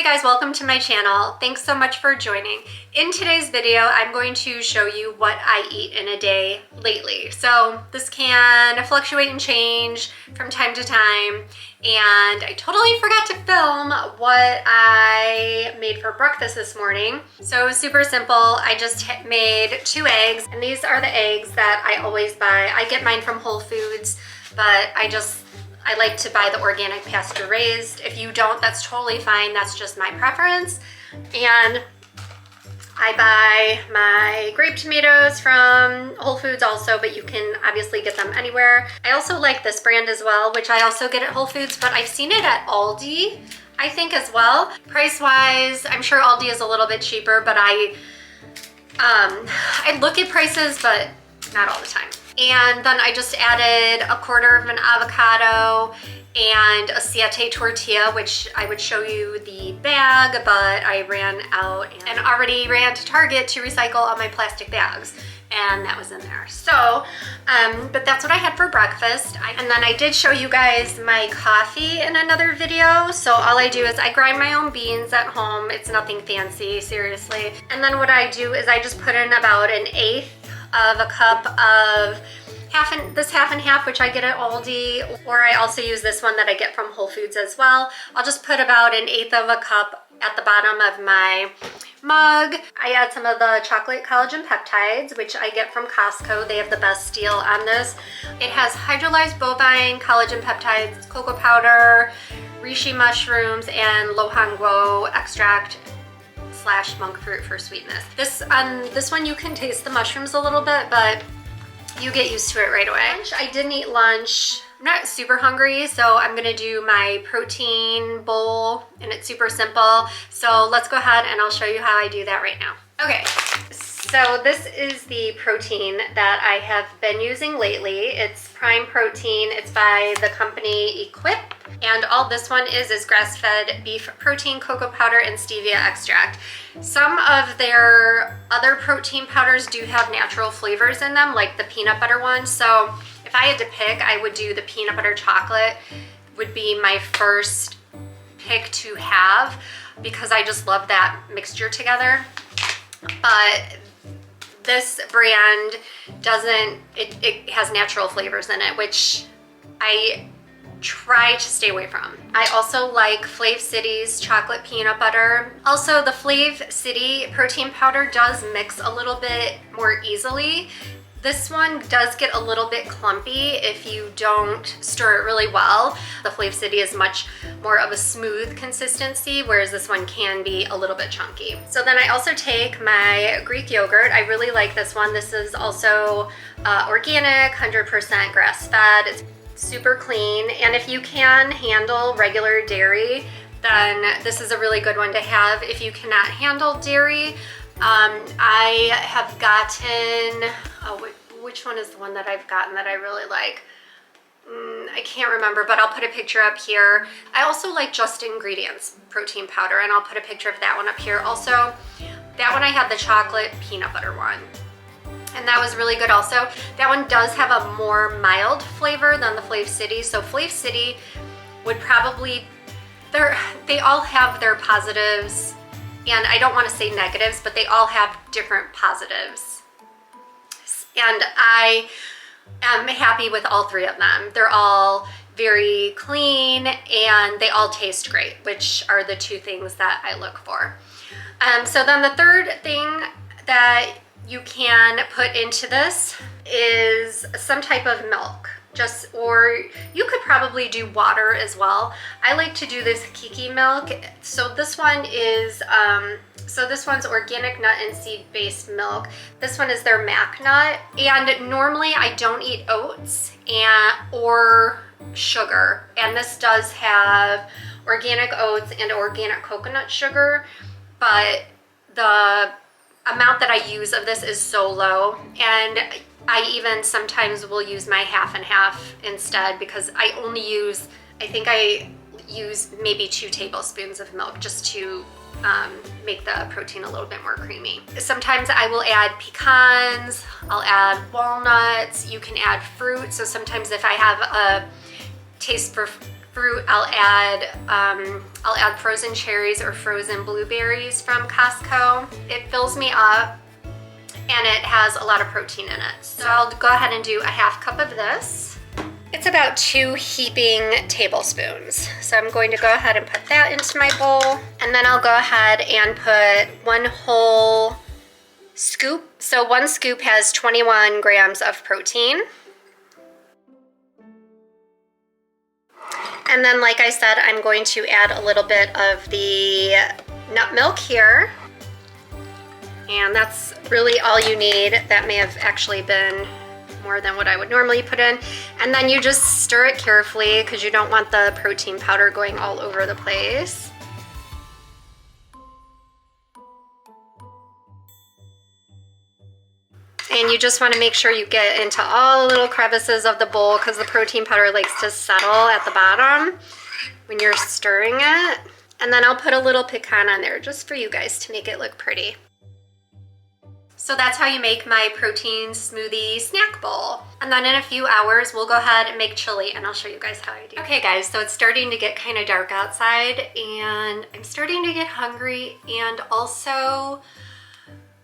Hey guys, welcome to my channel. Thanks so much for joining. In today's video, I'm going to show you what I eat in a day lately. So this can fluctuate and change from time to time. And I totally forgot to film what I made for breakfast this morning. So it was super simple. I just made 2 eggs, and these are the eggs that I always buy. I get mine from Whole Foods, but I like to buy the organic pasture raised. If you don't, that's totally fine. That's just my preference. And I buy my grape tomatoes from Whole Foods also, but you can obviously get them anywhere. I also like this brand as well, which I also get at Whole Foods, but I've seen it at Aldi, I think, as well. Price-wise, I'm sure Aldi is a little bit cheaper, but I look at prices, but not all the time. And then I just added a quarter of an avocado and a satay tortilla, which I would show you the bag, but I ran out and already ran to Target to recycle all my plastic bags, and that was in there. So, but that's what I had for breakfast. And then I did show you guys my coffee in another video. So all I do is I grind my own beans at home. It's nothing fancy, seriously. And then what I do is I just put in about 1/8 of a cup of this half and half, which I get at Aldi, or I also use this one that I get from Whole Foods as well. I'll just put about 1/8 of a cup at the bottom of my mug. I add some of the chocolate collagen peptides, which I get from Costco. They have the best deal on this. It has hydrolyzed bovine collagen peptides, cocoa powder, reishi mushrooms, and lohanguo extract / monk fruit for sweetness. This one you can taste the mushrooms a little bit, but you get used to it right away. I didn't eat lunch. I'm not super hungry, so I'm gonna do my protein bowl, and it's super simple. So let's go ahead and I'll show you how I do that right now. Okay, so this is the protein that I have been using lately. It's Prime Protein. It's by the company Equip. And all this one is grass-fed beef protein, cocoa powder, and stevia extract. Some of their other protein powders do have natural flavors in them, like the peanut butter one. So if I had to pick, I would do the peanut butter chocolate, would be my first pick to have, because I just love that mixture together. But this brand doesn't, it has natural flavors in it, which I try to stay away from. I also like Flav City's chocolate peanut butter. Also, the Flav City protein powder does mix a little bit more easily. This one does get a little bit clumpy if you don't stir it really well. The Flav City is much more of a smooth consistency, whereas this one can be a little bit chunky. So then I also take my Greek yogurt. I really like this one. This is also organic, 100% grass-fed. It's super clean, and if you can handle regular dairy, then this is a really good one to have. If you cannot handle dairy, I have gotten, which one is the one that I've gotten that I really like? I can't remember, but I'll put a picture up here. I also like Just Ingredients protein powder, and I'll put a picture of that one up here. Also, that one I had the chocolate peanut butter one, and that was really good also. That one does have a more mild flavor than the Flav City. So Flav City would probably, they all have their positives, and I don't want to say negatives, but they all have different positives. And I am happy with all 3 of them. They're all very clean, and they all taste great, which are the 2 things that I look for. So then the third thing that you can put into this is some type of milk, or you could probably do water as well. I like to do this Kiki milk. So this one is, this one's organic nut and seed based milk. This one is their mac nut. And normally I don't eat oats or sugar. And this does have organic oats and organic coconut sugar, but the amount that I use of this is so low, and I even sometimes will use my half and half instead, because I think I use maybe 2 tablespoons of milk just to make the protein a little bit more creamy. Sometimes I will add pecans, I'll add walnuts, you can add fruit. So sometimes if I have a taste for fruit, I'll add frozen cherries or frozen blueberries from Costco. It fills me up and it has a lot of protein in it. So I'll go ahead and do a half cup of this. It's about 2 heaping tablespoons. So I'm going to go ahead and put that into my bowl. And then I'll go ahead and put 1 whole scoop. So 1 scoop has 21 grams of protein. And then, like I said, I'm going to add a little bit of the nut milk here. And that's really all you need. That may have actually been more than what I would normally put in. And then you just stir it carefully because you don't want the protein powder going all over the place. And you just want to make sure you get into all the little crevices of the bowl because the protein powder likes to settle at the bottom when you're stirring it. And then I'll put a little pecan on there just for you guys to make it look pretty. So that's how you make my protein smoothie snack bowl. And then in a few hours, we'll go ahead and make chili and I'll show you guys how I do. Okay guys, so it's starting to get kind of dark outside and I'm starting to get hungry and also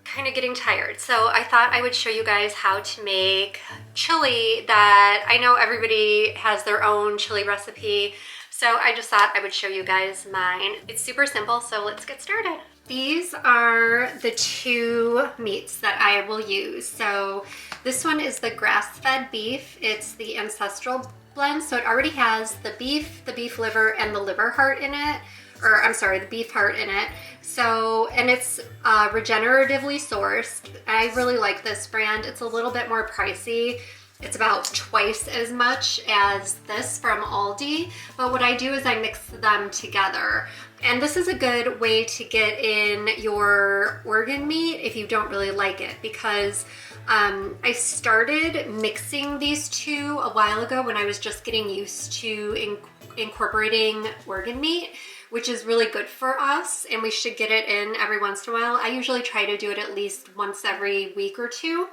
kind of getting tired. So I thought I would show you guys how to make chili that I know everybody has their own chili recipe. So I just thought I would show you guys mine. It's super simple, so let's get started. These are the 2 meats that I will use. So this one is the grass-fed beef. It's the ancestral blend. So it already has the beef liver, and the liver heart in it. Or I'm sorry, the beef heart in it. So, and it's regeneratively sourced. I really like this brand. It's a little bit more pricey. It's about twice as much as this from Aldi. But what I do is I mix them together. And this is a good way to get in your organ meat if you don't really like it, because I started mixing these 2 a while ago when I was just getting used to incorporating organ meat, which is really good for us, and we should get it in every once in a while. I usually try to do it at least once every week or 2.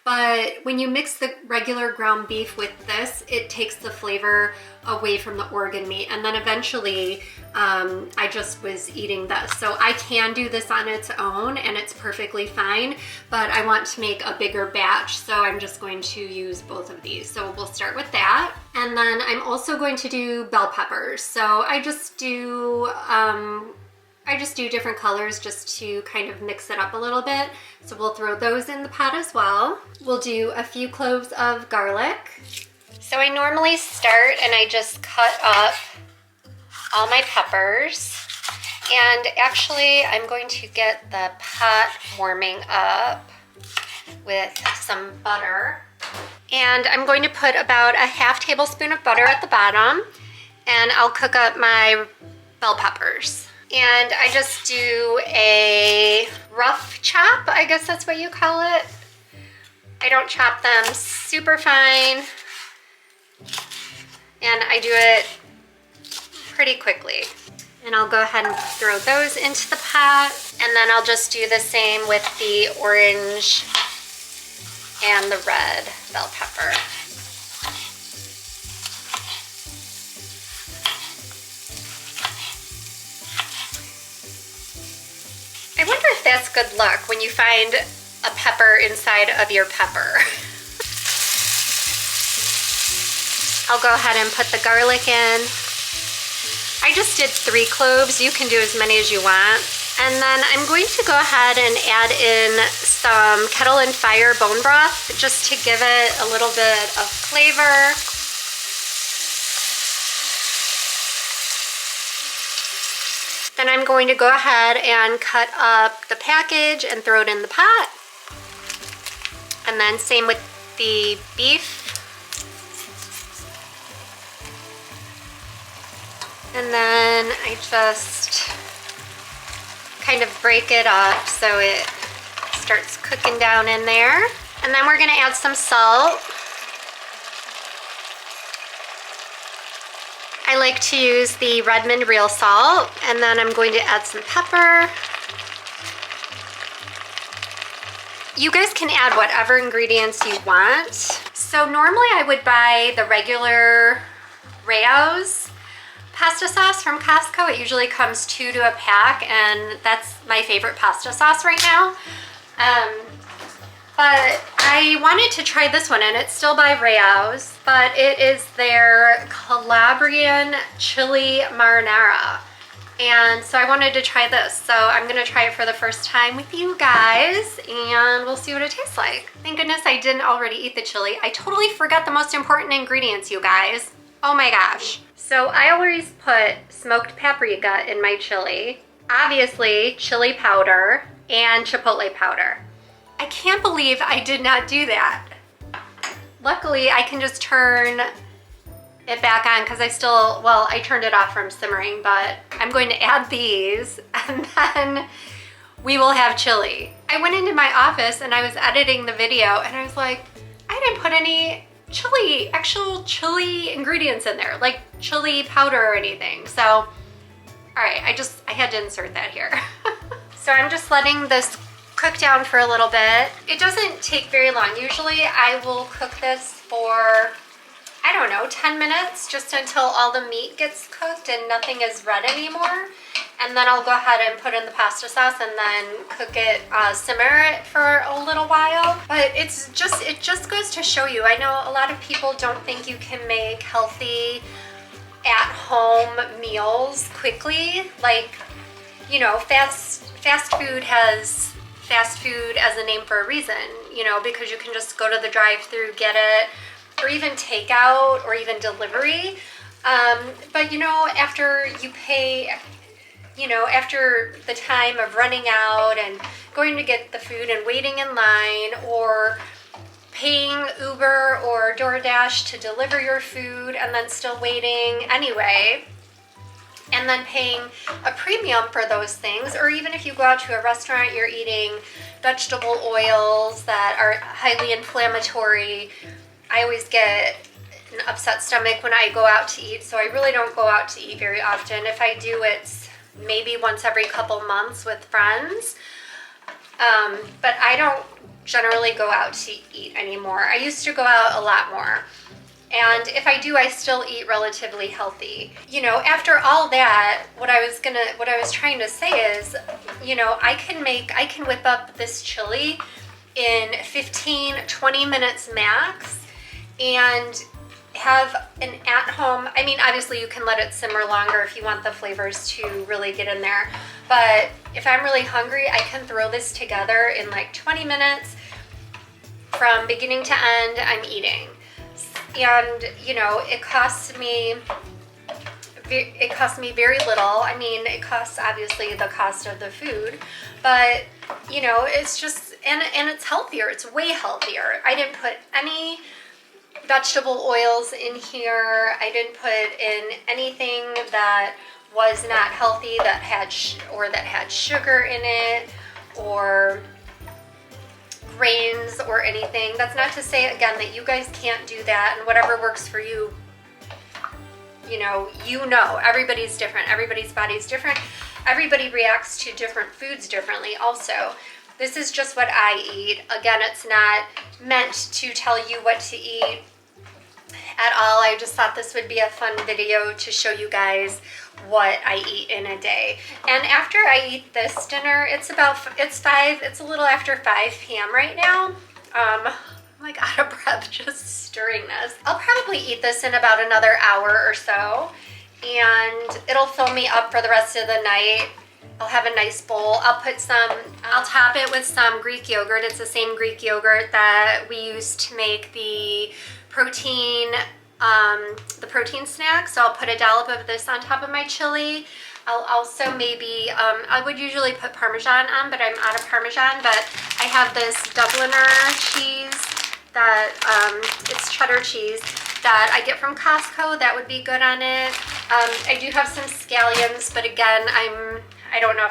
But when you mix the regular ground beef with this, it takes the flavor away from the organ meat. And then eventually, I just was eating this. So I can do this on its own and it's perfectly fine, but I want to make a bigger batch. So I'm just going to use both of these. So we'll start with that. And then I'm also going to do bell peppers. So I just do different colors just to kind of mix it up a little bit. So we'll throw those in the pot as well. We'll do a few cloves of garlic. So I normally start and I just cut up all my peppers. And actually I'm going to get the pot warming up with some butter. And I'm going to put about a half tablespoon of butter at the bottom, and I'll cook up my bell peppers. And I just do a rough chop, I guess that's what you call it. I don't chop them super fine, and I do it pretty quickly. And I'll go ahead and throw those into the pot, and then I'll just do the same with the orange and the red bell pepper. I wonder if that's good luck when you find a pepper inside of your pepper. I'll go ahead and put the garlic in. I just did 3 cloves. You can do as many as you want. And then I'm going to go ahead and add in some Kettle and Fire bone broth just to give it a little bit of flavor. Then I'm going to go ahead and cut up the package and throw it in the pot. And then same with the beef. And then I just kind of break it up so it starts cooking down in there. And then we're gonna add some salt. I like to use the Redmond real salt, and then I'm going to add some pepper. You guys can add whatever ingredients you want. So normally I would buy the regular Rao's, pasta sauce from Costco. It usually comes 2 to a pack, and that's my favorite pasta sauce right now. But I wanted to try this one, and it's still by Rao's, but it is their Calabrian chili marinara. And so I wanted to try this. So I'm gonna try it for the first time with you guys, and we'll see what it tastes like. Thank goodness I didn't already eat the chili. I totally forgot the most important ingredients, you guys. Oh my gosh. So I always put smoked paprika in my chili, obviously chili powder, and chipotle powder. I can't believe I did not do that. Luckily, I can just turn it back on because I turned it off from simmering, but I'm going to add these and then we will have chili. I went into my office and I was editing the video and I was like, I didn't put any actual chili ingredients in there, like chili powder or anything. So, all right, I had to insert that here. So I'm just letting this cook down for a little bit. It doesn't take very long. Usually I will cook this for, I don't know, 10 minutes, just until all the meat gets cooked and nothing is red anymore. And then I'll go ahead and put in the pasta sauce and then cook it, simmer it for a little while. But it just goes to show you, I know a lot of people don't think you can make healthy at-home meals quickly. Like, you know, fast food has fast food as a name for a reason, you know, because you can just go to the drive-thru, get it, or even takeout or even delivery. But you know, after you pay, you know, after the time of running out and going to get the food and waiting in line, or paying Uber or DoorDash to deliver your food and then still waiting anyway, and then paying a premium for those things, or even if you go out to a restaurant, you're eating vegetable oils that are highly inflammatory. I always get an upset stomach when I go out to eat, so I really don't go out to eat very often. If I do, it's maybe once every couple months with friends. But I don't generally go out to eat anymore. I used to go out a lot more. And if I do, I still eat relatively healthy. You know, after all that, what I was trying to say is, you know, I can whip up this chili in 15, 20 minutes max and have an at-home, I mean, obviously you can let it simmer longer if you want the flavors to really get in there. But if I'm really hungry, I can throw this together in like 20 minutes. From beginning to end, I'm eating. And, you know, it costs me very little. I mean, it costs obviously the cost of the food, but, you know, it's just, and it's healthier. It's way healthier. I didn't put any vegetable oils in here. I didn't put in anything that was not healthy, that had sugar in it, or grains or anything. That's not to say, again, that you guys can't do that, and whatever works for you, you know, everybody's different. Everybody's body's different. Everybody reacts to different foods differently also. This is just what I eat. Again, it's not meant to tell you what to eat at all. I just thought this would be a fun video to show you guys what I eat in a day. And after I eat this dinner, it's a little after 5 p.m. right now. I'm like out of breath just stirring this. I'll probably eat this in about another hour or so, and it'll fill me up for the rest of the night. I'll have a nice bowl. I'll top it with some Greek yogurt. It's the same Greek yogurt that we used to make the protein snack. So I'll put a dollop of this on top of my chili. I'll also maybe, I would usually put Parmesan on, but I'm out of Parmesan. But I have this Dubliner cheese that, it's cheddar cheese that I get from Costco. That would be good on it. I do have some scallions, but again, I don't know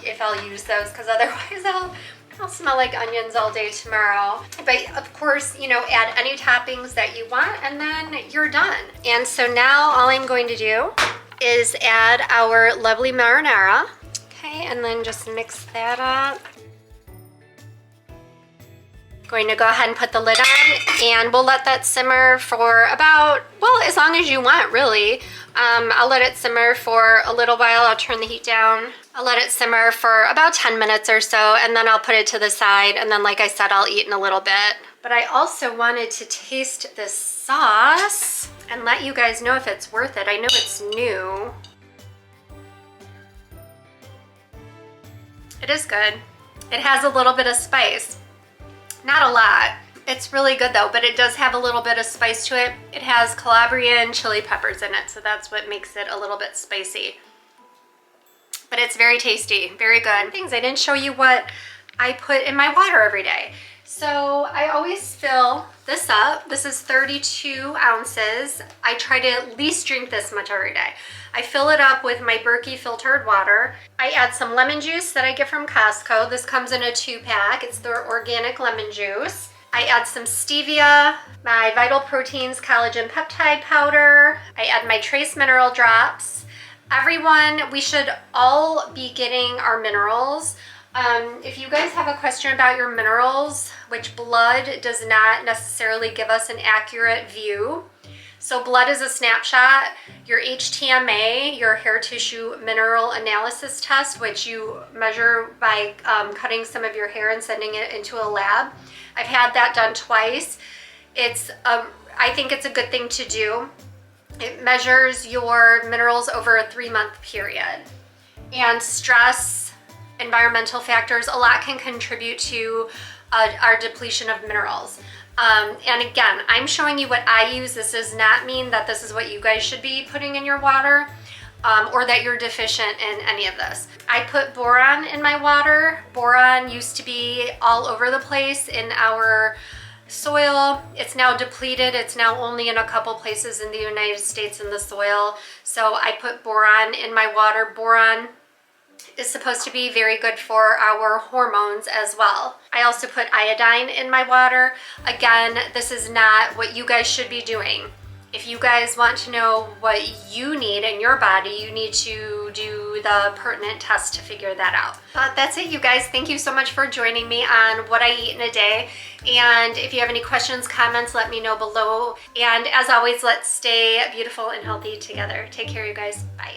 if I'll use those, because otherwise I'll smell like onions all day tomorrow. But of course, you know, add any toppings that you want, and then you're done. And so now all I'm going to do is add our lovely marinara. Okay, and then just mix that up. Going to go ahead and put the lid on, and we'll let that simmer for about, well, as long as you want, really. I'll let it simmer for a little while. I'll turn the heat down. I'll let it simmer for about 10 minutes or so, and then I'll put it to the side, and then like I said, I'll eat in a little bit. But I also wanted to taste this sauce and let you guys know if it's worth it. I know it's new. It is good. It has a little bit of spice. Not a lot. It's really good though, but it does have a little bit of spice to it. It has Calabrian chili peppers in it, so that's what makes it a little bit spicy. But it's very tasty, very good. Things I didn't show you what I put in my water every day. So I always fill this up. This is 32 ounces. I try to at least drink this much every day. I fill it up with my Berkey filtered water. I add some lemon juice that I get from Costco. This comes in a 2-pack. It's their organic lemon juice. I add some stevia, my Vital Proteins collagen peptide powder. I add my trace mineral drops. Everyone, we should all be getting our minerals. If you guys have a question about your minerals, which blood does not necessarily give us an accurate view. So blood is a snapshot. Your HTMA, your hair tissue mineral analysis test, which you measure by cutting some of your hair and sending it into a lab. I've had that done twice. I think it's a good thing to do. It measures your minerals over a 3-month period. And stress, environmental factors, a lot can contribute to our depletion of minerals. And again, I'm showing you what I use. This does not mean that this is what you guys should be putting in your water, or that you're deficient in any of this. I put boron in my water. Boron used to be all over the place in our soil. It's now depleted. It's now only in a couple places in the United States in the soil. So I put boron in my water. Boron is supposed to be very good for our hormones as well. I also put iodine in my water. Again, this is not what you guys should be doing. If you guys want to know what you need in your body, you need to do the pertinent test to figure that out. But that's it, you guys. Thank you so much for joining me on what I eat in a day. And if you have any questions, comments, let me know below. And as always, let's stay beautiful and healthy together. Take care, you guys. Bye.